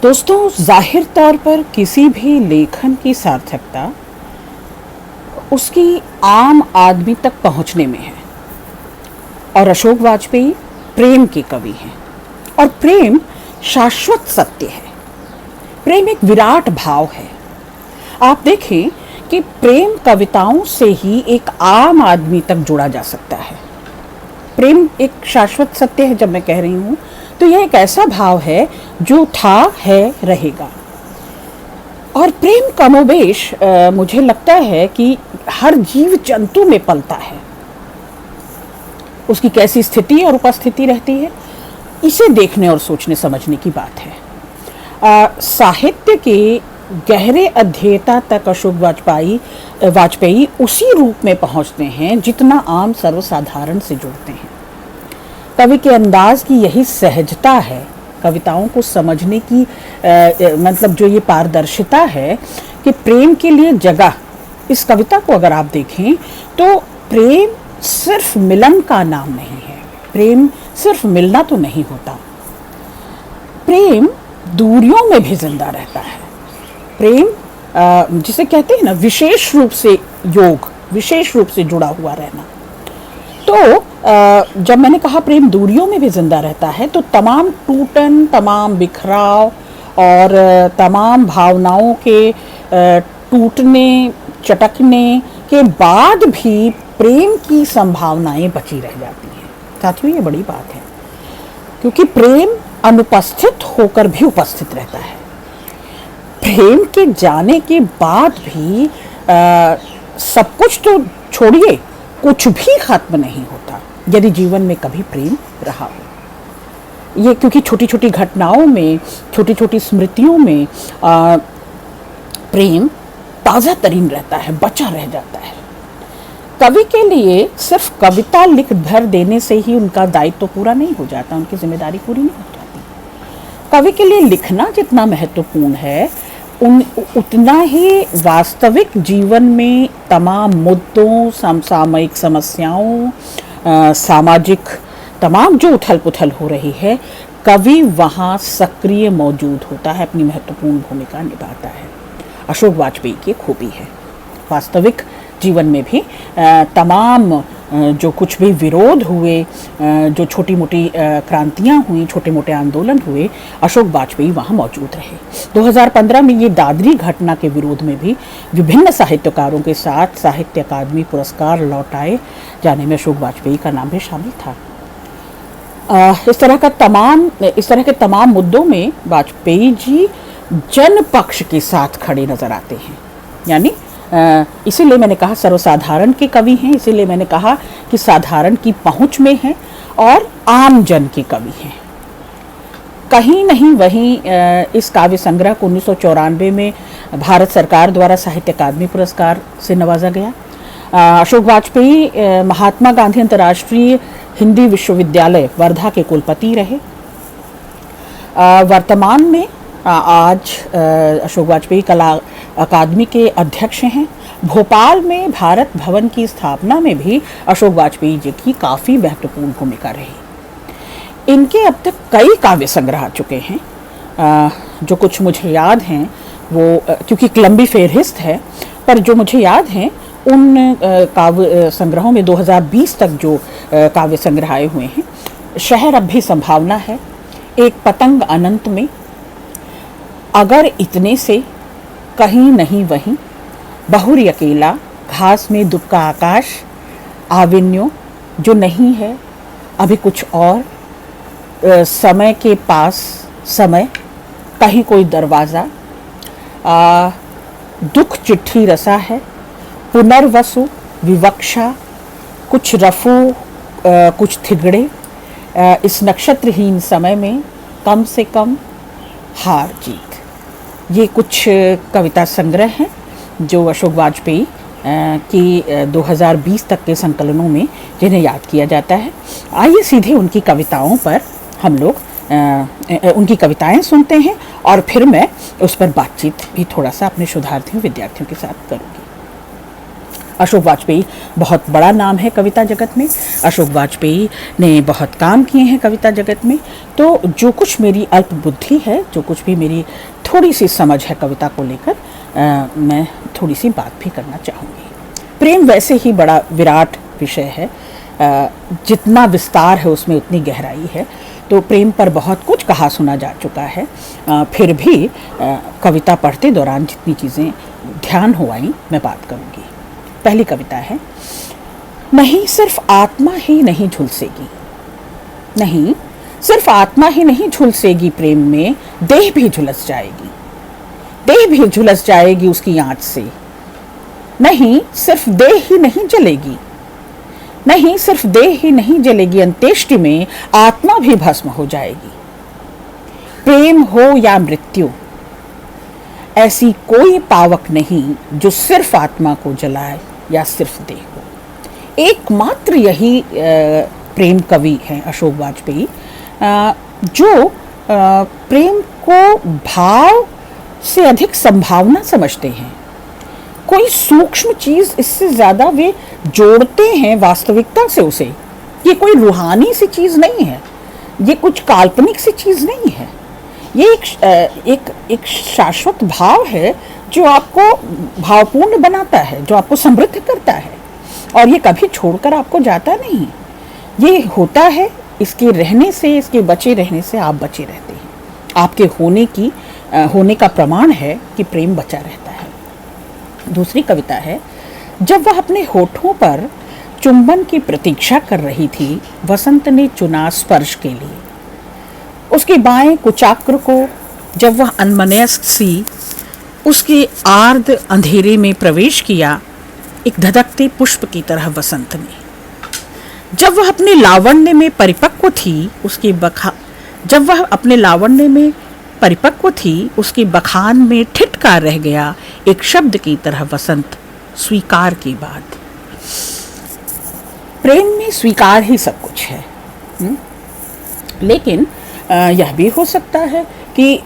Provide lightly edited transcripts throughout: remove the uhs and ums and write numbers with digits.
दोस्तों, जाहिर तौर पर किसी भी लेखन की सार्थकता उसकी आम आदमी तक पहुंचने में है। और अशोक वाजपेयी प्रेम के कवि हैं। और प्रेम शाश्वत सत्य है। प्रेम एक विराट भाव है। आप देखें कि प्रेम कविताओं से ही एक आम आदमी तक जुड़ा जा सकता है। प्रेम एक शाश्वत सत्य है। जब मैं कह रही हूँ तो यह एक ऐसा भाव है जो था, है, रहेगा। और प्रेम कमोबेश मुझे लगता है कि हर जीव जंतु में पलता है। उसकी कैसी स्थिति और उपस्थिति रहती है, इसे देखने और सोचने समझने की बात है। साहित्य के गहरे अध्येता तक अशोक वाजपेयी उसी रूप में पहुंचते हैं जितना आम सर्वसाधारण से जुड़ते हैं। कवि के अंदाज की यही सहजता है, कविताओं को समझने की मतलब जो ये पारदर्शिता है कि प्रेम के लिए जगह। इस कविता को अगर आप देखें तो प्रेम सिर्फ मिलन का नाम नहीं है। प्रेम सिर्फ मिलना तो नहीं होता। प्रेम दूरियों में भी जिंदा रहता है। प्रेम जिसे कहते हैं ना, विशेष रूप से योग, विशेष रूप से जुड़ा हुआ रहना। तो जब मैंने कहा प्रेम दूरियों में भी जिंदा रहता है, तो तमाम टूटन, तमाम बिखराव और तमाम भावनाओं के टूटने, चटकने के बाद भी प्रेम की संभावनाएं बची रह जाती हैं। साथियों, ये बड़ी बात है, क्योंकि प्रेम अनुपस्थित होकर भी उपस्थित रहता है। प्रेम के जाने के बाद भी सब कुछ तो छोड़िए, कुछ भी खत्म नहीं होता यदि जीवन में कभी प्रेम रहा हो। ये क्योंकि छोटी छोटी घटनाओं में, छोटी छोटी स्मृतियों में प्रेम ताज़ा तरीन रहता है, बचा रह जाता है। कवि के लिए सिर्फ कविता लिख भर देने से ही उनका दायित्व पूरा नहीं हो जाता, उनकी जिम्मेदारी पूरी नहीं हो जाती। कवि के लिए लिखना जितना महत्वपूर्ण है, उतना ही वास्तविक जीवन में तमाम मुद्दों, समसामयिक समस्याओं, सामाजिक तमाम जो उथल पुथल हो रही है, कवि वहाँ सक्रिय मौजूद होता है, अपनी महत्वपूर्ण भूमिका निभाता है। अशोक वाजपेयी की खूबी है। वास्तविक जीवन में भी तमाम जो कुछ भी विरोध हुए, जो छोटी मोटी क्रांतियाँ हुई, छोटे मोटे आंदोलन हुए, अशोक वाजपेयी वहाँ मौजूद रहे। 2015 में ये दादरी घटना के विरोध में भी विभिन्न साहित्यकारों के साथ साहित्य अकादमी पुरस्कार लौटाए जाने में अशोक वाजपेयी का नाम भी शामिल था। इस तरह के तमाम मुद्दों में वाजपेयी जी जन पक्ष के साथ खड़े नजर आते हैं। यानी इसीलिए मैंने कहा सर्वसाधारण के कवि हैं, इसीलिए मैंने कहा कि साधारण की पहुंच में हैं और आम जन के कवि हैं। कहीं नहीं वहीं इस काव्य संग्रह को 1994 में भारत सरकार द्वारा साहित्य अकादमी पुरस्कार से नवाजा गया। अशोक वाजपेयी महात्मा गांधी अंतर्राष्ट्रीय हिंदी विश्वविद्यालय वर्धा के कुलपति रहे। वर्तमान में आज अशोक वाजपेयी कला अकादमी के अध्यक्ष हैं। भोपाल में भारत भवन की स्थापना में भी अशोक वाजपेयी जी की काफ़ी महत्वपूर्ण भूमिका रही। इनके अब तक कई काव्य संग्रह आ चुके हैं। जो कुछ मुझे याद हैं वो, क्योंकि एक लंबी फेहरिस्त है, पर जो मुझे याद हैं उन काव्य संग्रहों में 2020 तक जो काव्य संग्रह आए हुए हैं, शहर अब भी संभावना है, एक पतंग अनंत में, अगर इतने से, कहीं नहीं वहीं, बहुरी अकेला, घास में दुबका आकाश, आविन्यो, जो नहीं है अभी कुछ और, समय के पास समय, कहीं कोई दरवाज़ा, दुख चिट्ठी रसा है, पुनर्वसु, विवक्षा, कुछ रफू, कुछ थिगड़े, इस नक्षत्रहीन समय में कम से कम हार जीत। ये कुछ कविता संग्रह हैं जो अशोक वाजपेयी की 2020 तक के संकलनों में जिन्हें याद किया जाता है। आइए सीधे उनकी कविताओं पर हम लोग उनकी कविताएं सुनते हैं और फिर मैं उस पर बातचीत भी थोड़ा सा अपने शोधार्थियों, विद्यार्थियों के साथ करूँगी। अशोक वाजपेयी बहुत बड़ा नाम है कविता जगत में। अशोक वाजपेयी ने बहुत काम किए हैं कविता जगत में। तो जो कुछ मेरी अल्प बुद्धि है, जो कुछ भी मेरी थोड़ी सी समझ है कविता को लेकर, मैं थोड़ी सी बात भी करना चाहूँगी। प्रेम वैसे ही बड़ा विराट विषय है, जितना विस्तार है उसमें उतनी गहराई है। तो प्रेम पर बहुत कुछ कहा सुना जा चुका है, फिर भी कविता पढ़ते दौरान जितनी चीज़ें ध्यान हो आई मैं बात करूँगी। पहली कविता है, नहीं सिर्फ आत्मा ही नहीं झुलसेगी, नहीं सिर्फ आत्मा ही नहीं झुलसेगी प्रेम में, देह भी झुलस जाएगी, देह भी झुलस जाएगी उसकी आँच से। नहीं सिर्फ देह ही नहीं जलेगी, नहीं सिर्फ देह ही नहीं जलेगी, अंत्येष्टि में आत्मा भी भस्म हो जाएगी। प्रेम हो या मृत्यु, ऐसी कोई पावक नहीं जो सिर्फ आत्मा को जलाए या सिर्फ देह को। एकमात्र यही प्रेम कवि हैं अशोक वाजपेयी, जो प्रेम को भाव से अधिक संभावना समझते हैं। कोई सूक्ष्म चीज इससे ज्यादा वे जोड़ते हैं वास्तविकता से उसे। ये कोई रूहानी सी चीज नहीं है, ये कुछ काल्पनिक सी चीज नहीं है, ये एक शाश्वत भाव है जो आपको भावपूर्ण बनाता है, जो आपको समृद्ध करता है, और ये कभी छोड़कर आपको जाता नहीं। ये होता है, इसके रहने से, इसके बचे रहने से आप बचे रहते हैं। आपके होने का प्रमाण है कि प्रेम बचा रहता है। दूसरी कविता है, जब वह अपने होठों पर चुंबन की प्रतीक्षा कर रही थी, वसंत ने चुना स्पर्श के लिए उसके बाएं कुचाक्र को। जब वह अनमनस्क सी उसके आर्द अंधेरे में प्रवेश किया, एक धधकते पुष्प की तरह वसंत ने। जब वह अपने लावण्य में परिपक्व थी, जब वह अपने लावण्य में परिपक्व थी, उसके बखान में ठिठका रह गया एक शब्द की तरह वसंत, स्वीकार के बाद। प्रेम में स्वीकार ही सब कुछ है। लेकिन यह भी हो सकता है कि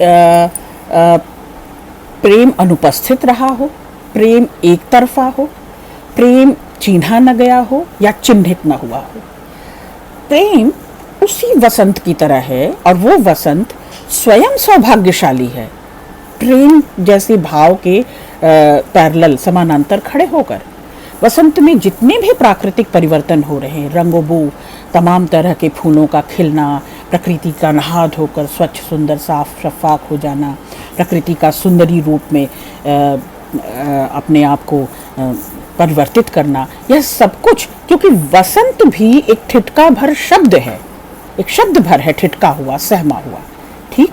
प्रेम अनुपस्थित रहा हो, प्रेम एक तरफा हो, प्रेम चिन्हा न गया हो या चिन्हित न हुआ हो। प्रेम उसी वसंत की तरह है, और वो वसंत स्वयं सौभाग्यशाली है। प्रेम जैसे भाव के पैरेलल समानांतर खड़े होकर वसंत में जितने भी प्राकृतिक परिवर्तन हो रहे हैं, रंगोबू, तमाम तरह के फूलों का खिलना, प्रकृति का नहा धोकर स्वच्छ सुंदर साफ शफाफ हो जाना, प्रकृति का सुंदरी रूप में अपने आप को परिवर्तित करना, यह सब कुछ, क्योंकि वसंत भी एक ठिठका भर शब्द है, एक शब्द भर है, ठिठका हुआ, सहमा हुआ। ठीक,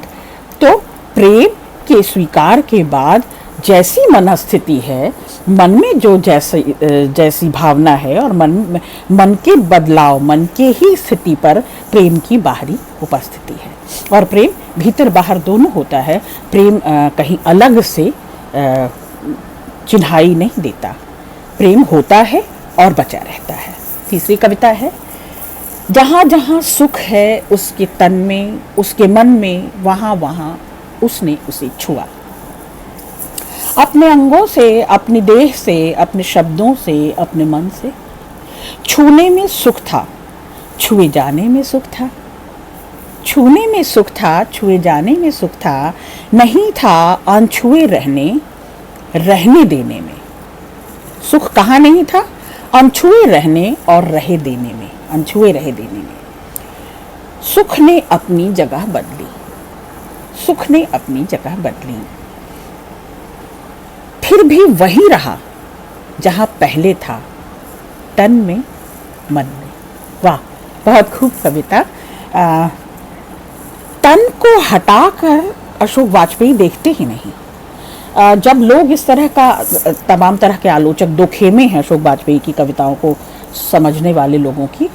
तो प्रेम के स्वीकार के बाद जैसी मनस्थिति है, मन में जो जैसी भावना है, और मन के बदलाव, मन के ही स्थिति पर प्रेम की बाहरी उपस्थिति है। और प्रेम भीतर बाहर दोनों होता है। प्रेम कहीं अलग से चिन्हाई नहीं देता, प्रेम होता है और बचा रहता है। तीसरी कविता है, जहाँ जहाँ सुख है उसके तन में, उसके मन में, वहाँ वहाँ उसने उसे छुआ। अपने अंगों से, अपनी देह से, अपने शब्दों से, अपने मन से। छूने में सुख था, छुए जाने में सुख था। छूने में सुख था, छुए जाने में सुख था, नहीं था अनछुए रहने देने में। सुख कहाँ नहीं था? अनछुए रहने और रहे देने में, अनछुए रहे देने में। सुख ने अपनी जगह बदली, सुख ने अपनी जगह बदली, फिर भी वही रहा जहां पहले था, तन में मन में। वाह, बहुत खूब कविता। तन को हटाकर अशोक वाजपेयी देखते ही नहीं। जब लोग इस तरह का, तमाम तरह के आलोचक, दो खेमे हैं अशोक वाजपेयी की कविताओं को समझने वाले लोगों की,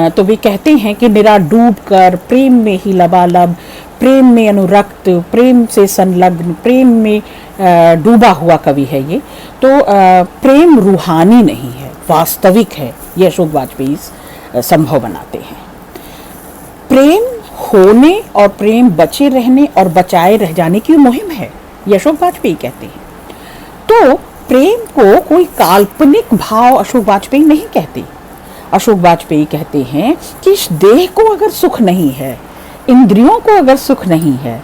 तो वे कहते हैं कि निरा डूब कर प्रेम में ही लबालब, प्रेम में अनुरक्त, प्रेम से संलग्न, प्रेम में डूबा हुआ कवि है ये। तो प्रेम रूहानी नहीं है, वास्तविक है, ये अशोक वाजपेयी संभव बनाते हैं। प्रेम होने और प्रेम बचे रहने और बचाए रह जाने की मुहिम है, ये अशोक वाजपेयी कहते हैं। तो प्रेम को कोई काल्पनिक भाव अशोक वाजपेयी नहीं कहते। अशोक वाजपेयी कहते हैं कि इस देह को अगर सुख नहीं है, इंद्रियों को अगर सुख नहीं है,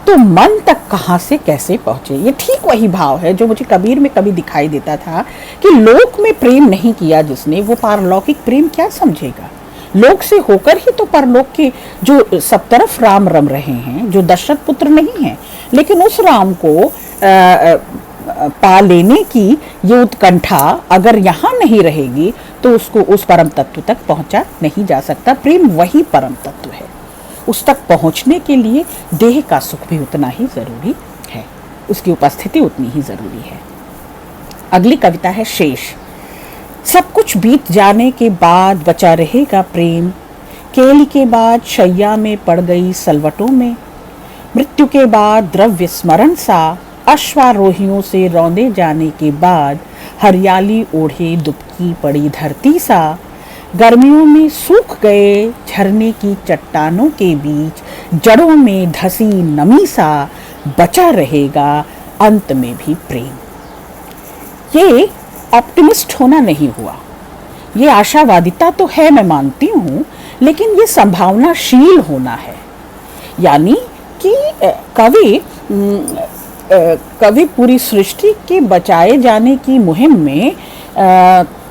तो मन तक कहाँ से कैसे पहुंचे। ये ठीक वही भाव है जो मुझे कबीर में कभी दिखाई देता था कि लोक में प्रेम नहीं किया जिसने, वो पारलौकिक प्रेम क्या समझेगा। लोक से होकर ही तो परलोक के जो सब तरफ राम रम रहे हैं, जो दशरथ पुत्र नहीं हैं, लेकिन उस राम को पा लेने की ये उत्कंठा अगर यहाँ नहीं रहेगी तो उसको उस परम तत्व तक पहुंचा नहीं जा सकता। प्रेम वही परम तत्व है, उस तक पहुंचने के लिए देह का सुख भी उतना ही जरूरी है, उसकी उपस्थिति उतनी ही जरूरी है। अगली कविता है शेष। सब कुछ बीत जाने के बाद बचा रहेगा प्रेम, केली के बाद शैया में पड़ गई सलवटों में, मृत्यु के बाद द्रव्य स्मरण सा अश्वारोहियों से रौंदे जाने के बाद हरियाली ओढ़े दुबकी पड़ी धरती सा, गर्मियों में सूख गए झरने की चट्टानों के बीच जड़ों में धसी नमी सा बचा रहेगा अंत में भी प्रेम। ये ऑप्टिमिस्ट होना नहीं हुआ, ये आशावादिता तो है, मैं मानती हूँ, लेकिन ये संभावनाशील होना है। यानी कि कवि पूरी सृष्टि के बचाए जाने की मुहिम में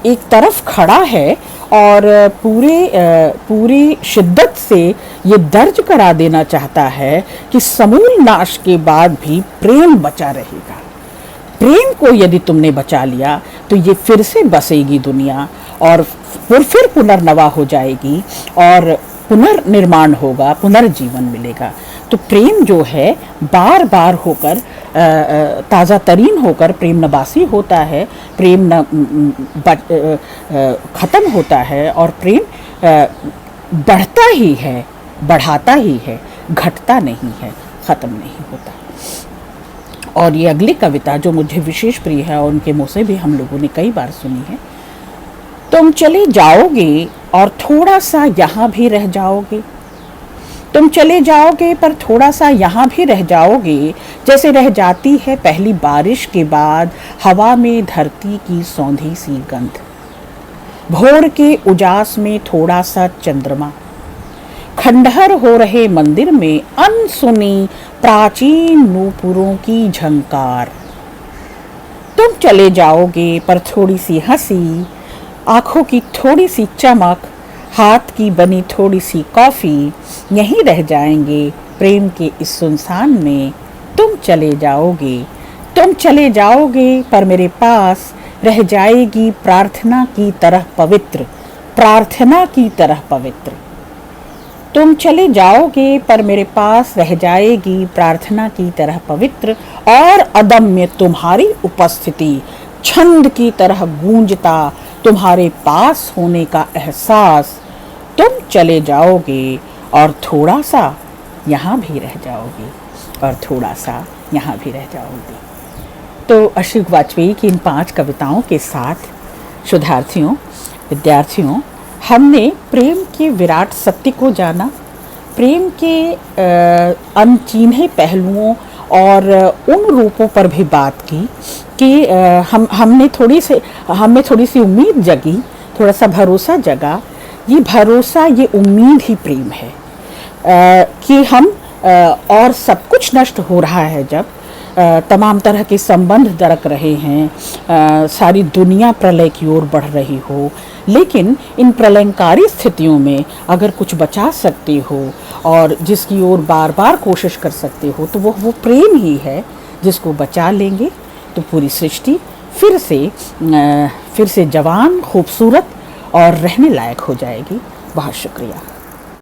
एक तरफ खड़ा है और पूरी शिद्दत से ये दर्ज करा देना चाहता है कि समूल नाश के बाद भी प्रेम बचा रहेगा। प्रेम को यदि तुमने बचा लिया तो ये फिर से बसेगी दुनिया और फिर पुनर्नवा हो जाएगी और पुनर्निर्माण होगा, पुनर्जीवन मिलेगा। तो प्रेम जो है बार बार होकर ताज़ा तरीन होकर प्रेम नबासी होता है, प्रेम ख़त्म होता है और प्रेम बढ़ता ही है, बढ़ाता ही है, घटता नहीं है, ख़त्म नहीं होता। और ये अगली कविता जो मुझे विशेष प्रिय है और उनके मुँह से भी हम लोगों ने कई बार सुनी है। तुम चले जाओगे और थोड़ा सा यहाँ भी रह जाओगे, तुम चले जाओगे पर थोड़ा सा यहाँ भी रह जाओगे, जैसे रह जाती है पहली बारिश के बाद हवा में धरती की सौंधी सी गंध, भोर के उजास में थोड़ा सा चंद्रमा, खंडहर हो रहे मंदिर में अनसुनी प्राचीन नूपुरों की झंकार। तुम चले जाओगे पर थोड़ी सी हंसी, आंखों की थोड़ी सी चमक, हाथ की बनी थोड़ी सी कॉफ़ी यहीं रह जाएंगे प्रेम के इस सुनसान में। तुम चले जाओगे पर मेरे पास रह जाएगी प्रार्थना की तरह पवित्र, प्रार्थना की तरह पवित्र। तुम चले जाओगे पर मेरे पास रह जाएगी प्रार्थना की तरह पवित्र और अदम्य तुम्हारी उपस्थिति छंद की तरह गूंजता तुम्हारे पास होने का एहसास। तुम चले जाओगे और थोड़ा सा यहाँ भी रह जाओगे, और थोड़ा सा यहाँ भी रह जाओगे। तो अशोक वाजपेयी की इन 5 कविताओं के साथ शोधार्थियों, विद्यार्थियों, हमने प्रेम के विराट सत्य को जाना, प्रेम के अनचिन्हे पहलुओं और उन रूपों पर भी बात की कि हमें थोड़ी सी उम्मीद जगी, थोड़ा सा भरोसा जगा। ये भरोसा, ये उम्मीद ही प्रेम है कि हम और सब कुछ नष्ट हो रहा है, जब तमाम तरह के संबंध दरक रहे हैं, सारी दुनिया प्रलय की ओर बढ़ रही हो, लेकिन इन प्रलयंकारी स्थितियों में अगर कुछ बचा सकते हो और जिसकी ओर बार बार कोशिश कर सकते हो तो वो प्रेम ही है जिसको बचा लेंगे तो पूरी सृष्टि फिर से जवान, खूबसूरत और रहने लायक हो जाएगी। बहुत शुक्रिया।